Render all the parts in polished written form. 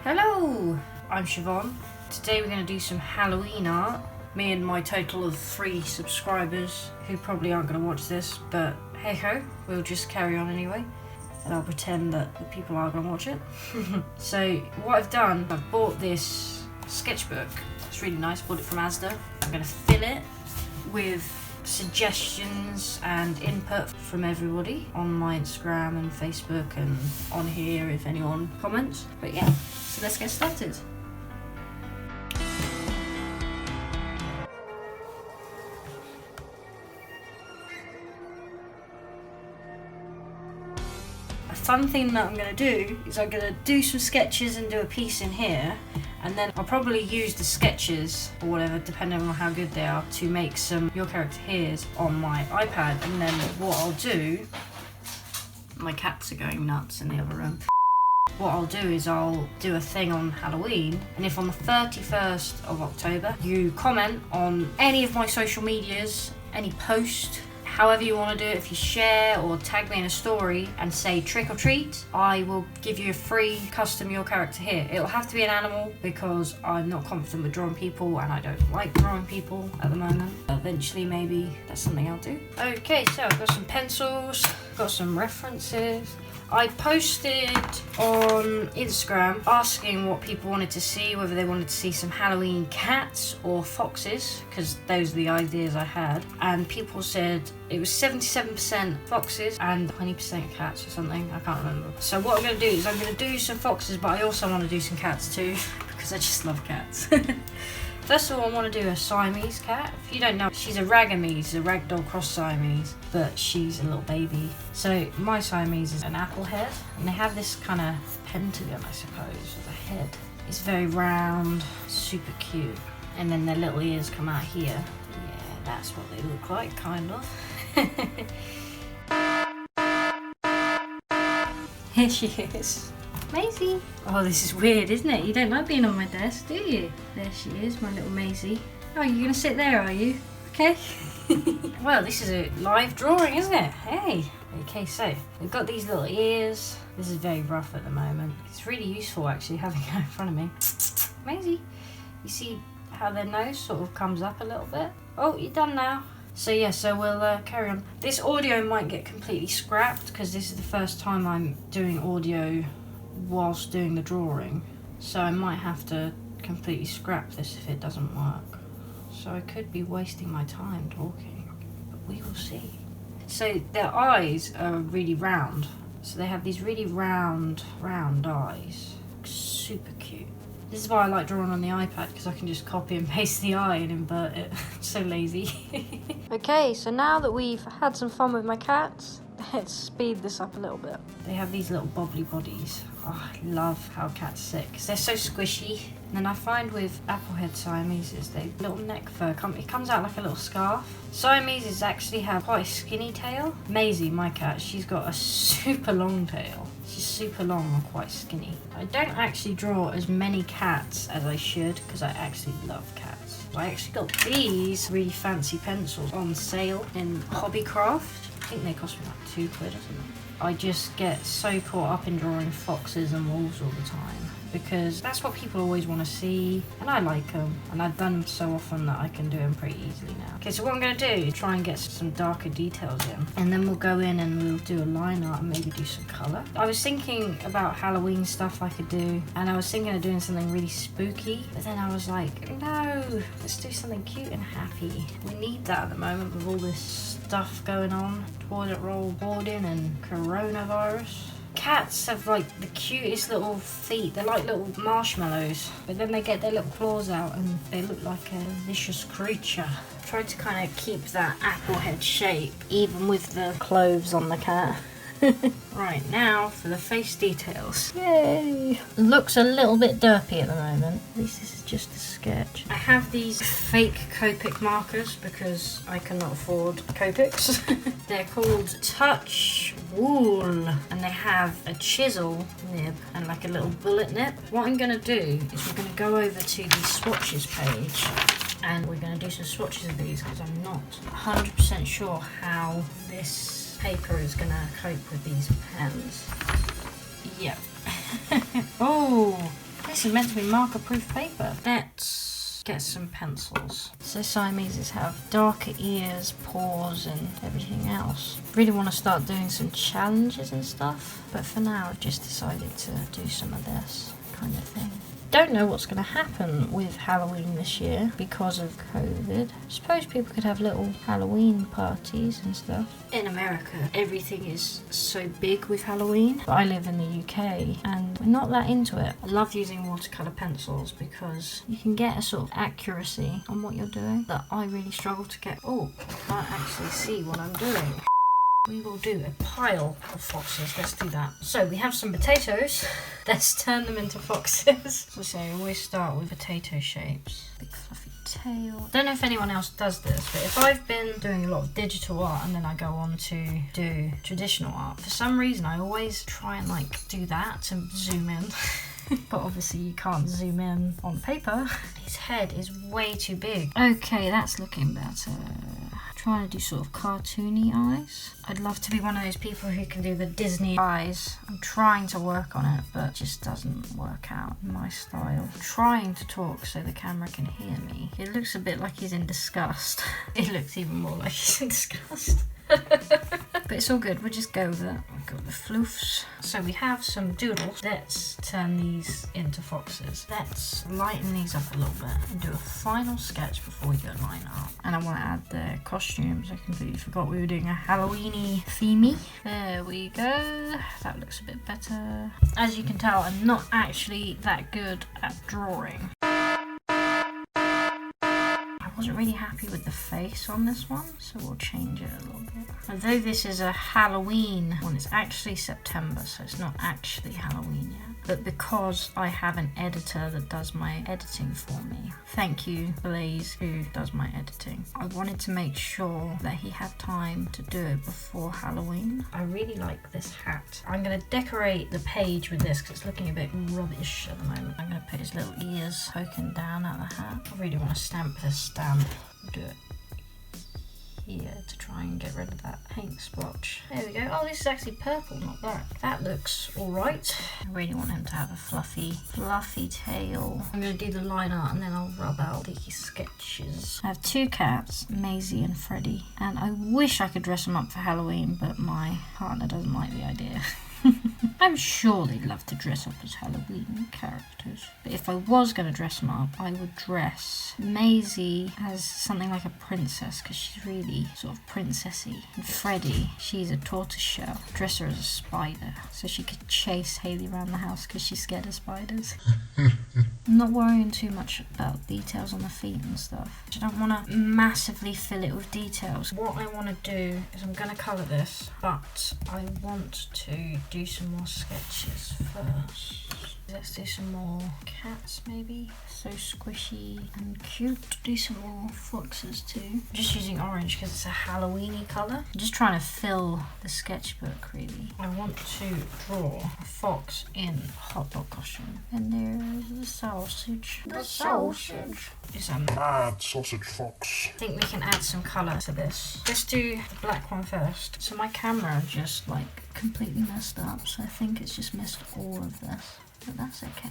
Hello, I'm Siobhan. Today we're going to do some Halloween art. Me and my total of 3 subscribers who probably aren't going to watch this, but hey ho, we'll just carry on anyway. And I'll pretend that the people are going to watch it. So what I've done, I've bought this sketchbook. It's really nice, bought it from Asda. I'm going to fill it with suggestions and input from everybody on my Instagram and Facebook and on here if anyone comments. But yeah, so let's get started. A fun thing that I'm going to do is I'm going to do some sketches and do a piece in here, and then I'll probably use the sketches or whatever, depending on how good they are, to make some Your Character Here's on my iPad. And then what I'll do, my cats are going nuts in the other room. What I'll do is I'll do a thing on Halloween, and if on the 31st of October you comment on any of my social medias, any post, however you want to do it, if you share or tag me in a story and say trick or treat, I will give you a free custom Your Character Here. It'll have to be an animal because I'm not confident with drawing people and I don't like drawing people at the moment. Eventually maybe that's something I'll do. Okay, so I've got some pencils, got some references. I posted on Instagram asking what people wanted to see, whether they wanted to see some Halloween cats or foxes, because those are the ideas I had. And people said it was 77% foxes and 20% cats or something, I can't remember. So what I'm going to do is I'm going to do some foxes, but I also want to do some cats too, because I just love cats. First of all, I want to do a Siamese cat. If you don't know, she's a Ragamese, a ragdoll cross Siamese, but she's a little baby. So my Siamese is an apple head, and they have this kind of pentagon, I suppose, of a head. It's very round, super cute. And then their little ears come out here. Yeah, that's what they look like, kind of. Here she is. Maisie. Oh, this is weird, isn't it? You don't like being on my desk, do you? There she is, my little Maisie. Oh, you're going to sit there, are you? Okay. Well, this is a live drawing, isn't it? Hey. Okay, so we've got these little ears. This is very rough at the moment. It's really useful, actually, having her in front of me. Maisie. You see how their nose sort of comes up a little bit? Oh, you're done now. So yeah, so we'll carry on. This audio might get completely scrapped because this is the first time I'm doing audio whilst doing the drawing, so I might have to completely scrap this if it doesn't work. So I could be wasting my time talking, but we will see. So their eyes are really round, so they have these really round eyes. Super cute. This is why I like drawing on the iPad, because I can just copy and paste the eye and invert it. I'm so lazy. Okay, so now that we've had some fun with my cats, let's speed this up a little bit. They have these little bobbly bodies. Oh, I love how cats sit because they're so squishy. And then I find with applehead Siameses, they little neck fur, it comes out like a little scarf. Siameses actually have quite a skinny tail. Maisie, my cat, she's got a super long tail. She's super long and quite skinny. I don't actually draw as many cats as I should because I actually love cats. I actually got these really fancy pencils on sale in Hobbycraft. I think they cost me like £2 or something. I just get so caught up in drawing foxes and wolves all the time because that's what people always want to see, and I like them, and I've done them so often that I can do them pretty easily now. Okay, so what I'm going to do is try and get some darker details in, and then we'll go in and we'll do a line art and maybe do some colour. I was thinking about Halloween stuff I could do, and I was thinking of doing something really spooky, but then I was like, no, let's do something cute and happy. We need that at the moment with all this stuff going on, toilet roll boarding and coronavirus. Cats have like the cutest little feet. They're like little marshmallows, but then they get their little claws out and they look like a vicious creature. I've tried to kind of keep that apple head shape even with the clothes on the cat. Right, now for the face details. Yay! Looks a little bit derpy at the moment. At least this is just a sketch. I have these fake Copic markers because I cannot afford Copics. They're called Touch Wool, and they have a chisel nib and like a little bullet nib. What I'm going to do is we're going to go over to the swatches page and we're going to do some swatches of these because I'm not 100% sure how this paper is going to cope with these pens. Yep. Oh, This is meant to be marker-proof paper. Let's get some pencils. So Siameses have darker ears, paws, and everything else. Really want to start doing some challenges and stuff, but for now I've just decided to do some of this kind of thing. Don't know what's going to happen with Halloween this year because of COVID. I suppose people could have little Halloween parties and stuff. In America, everything is so big with Halloween. But I live in the UK and we're not that into it. I love using watercolour pencils because you can get a sort of accuracy on what you're doing that I really struggle to get. Oh, I can't actually see what I'm doing. We will do a pile of foxes. Let's do that. So we have some potatoes. Let's turn them into foxes. So say I always start with potato shapes. Big fluffy tail. Don't know if anyone else does this, but if I've been doing a lot of digital art and then I go on to do traditional art, for some reason I always try and like do that to zoom in. But obviously you can't zoom in on paper. His head is way too big. Okay, that's looking better. Trying to do sort of cartoony eyes. I'd love to be one of those people who can do the Disney eyes. I'm trying to work on it, but it just doesn't work out in my style. I'm trying to talk so the camera can hear me. It looks a bit like he's in disgust. It looks even more like he's in disgust. But it's all good, we'll just go with it. We've got the floofs. So we have some doodles. Let's turn these into foxes. Let's lighten these up a little bit and do a final sketch before we go line art. And I want to add the costumes. I completely forgot we were doing a Halloweeny themey. There we go. That looks a bit better. As you can tell, I'm not actually that good at drawing. I wasn't really happy with the face on this one, so we'll change it a little bit. Although this is a Halloween one, it's actually September, so it's not actually Halloween yet. But because I have an editor that does my editing for me, thank you Blaze who does my editing, I wanted to make sure that he had time to do it before Halloween. I really like this hat. I'm going to decorate the page with this because it's looking a bit rubbish at the moment. I'm going to put his little ears poking down out of the hat. I really want to stamp this stamp. Do it here to try and get rid of that paint splotch. There we go. Oh, this is actually purple, not black. That looks alright. I really want him to have a fluffy tail. I'm going to do the line art and then I'll rub out the sketches. I have two cats, Maisie and Freddie, and I wish I could dress them up for Halloween, but my partner doesn't like the idea. I'm sure they'd love to dress up as Halloween characters. But if I was going to dress them up, I would dress Maisie as something like a princess because she's really sort of princessy. And Freddie, she's a tortoiseshell. Dress her as a spider so she could chase Hayley around the house because she's scared of spiders. I'm not worrying too much about details on the feet and stuff. I don't want to massively fill it with details. What I want to do is I'm going to colour this, but I want to do some more sketches first. Let's do some more cats maybe. So squishy and cute. Do some more foxes too. I'm just using orange because it's a Halloweeny colour. I'm just trying to fill the sketchbook really. I want to draw a fox in a hot dog costume. And there's the sausage. The sausage. It's a mad sausage fox. I think we can add some colour to this. Let's do the black one first. So my camera just like completely messed up, so I think it's just missed all of this. But that's okay.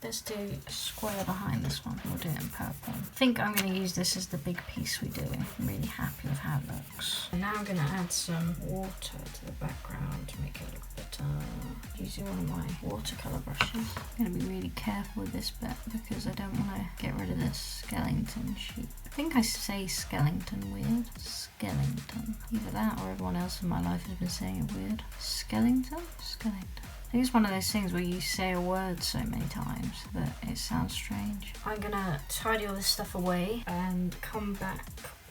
Let's do a square behind this one. We'll do it in purple. I think I'm going to use this as the big piece we do. I'm really happy with how it looks. And now I'm going to add some water to the background to make it look better. Using one of my watercolour brushes. I'm going to be really careful with this bit because I don't want to get rid of this skeleton sheep. I think I say skeleton weird. Skeleton. Either that or everyone else in my life has been saying it weird. Skeleton? Skeleton. I think it's one of those things where you say a word so many times that it sounds strange. I'm gonna tidy all this stuff away and come back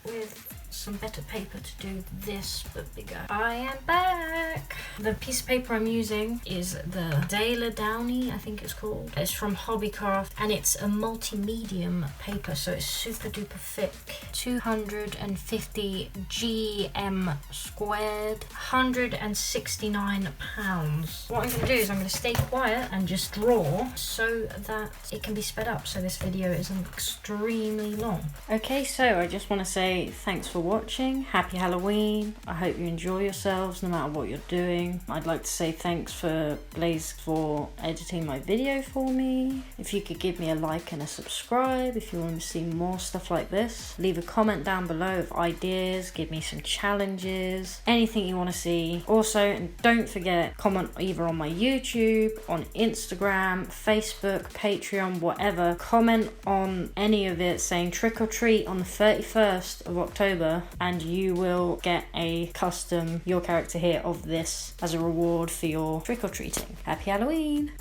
with some better paper to do this, but bigger. I am back. The piece of paper I'm using is the Daler Downey, I think it's called. It's from Hobbycraft, and it's a multi-medium paper, so it's super duper thick. 250 GM squared, 169 pounds. What I'm going to do is I'm going to stay quiet and just draw so that it can be sped up, so this video isn't extremely long. Okay, so I just want to say thanks for watching. Happy Halloween. I hope you enjoy yourselves no matter what you're doing. I'd like to say thanks for Blaze for editing my video for me. If you could give me a like and a subscribe if you want to see more stuff like this. Leave a comment down below of ideas, give me some challenges, anything you want to see. Also, and don't forget, comment either on my YouTube, on Instagram, Facebook, Patreon, whatever. Comment on any of it saying trick or treat on the 31st of October, and you will get a custom your character here of this as a reward for your trick or treating. Happy Halloween!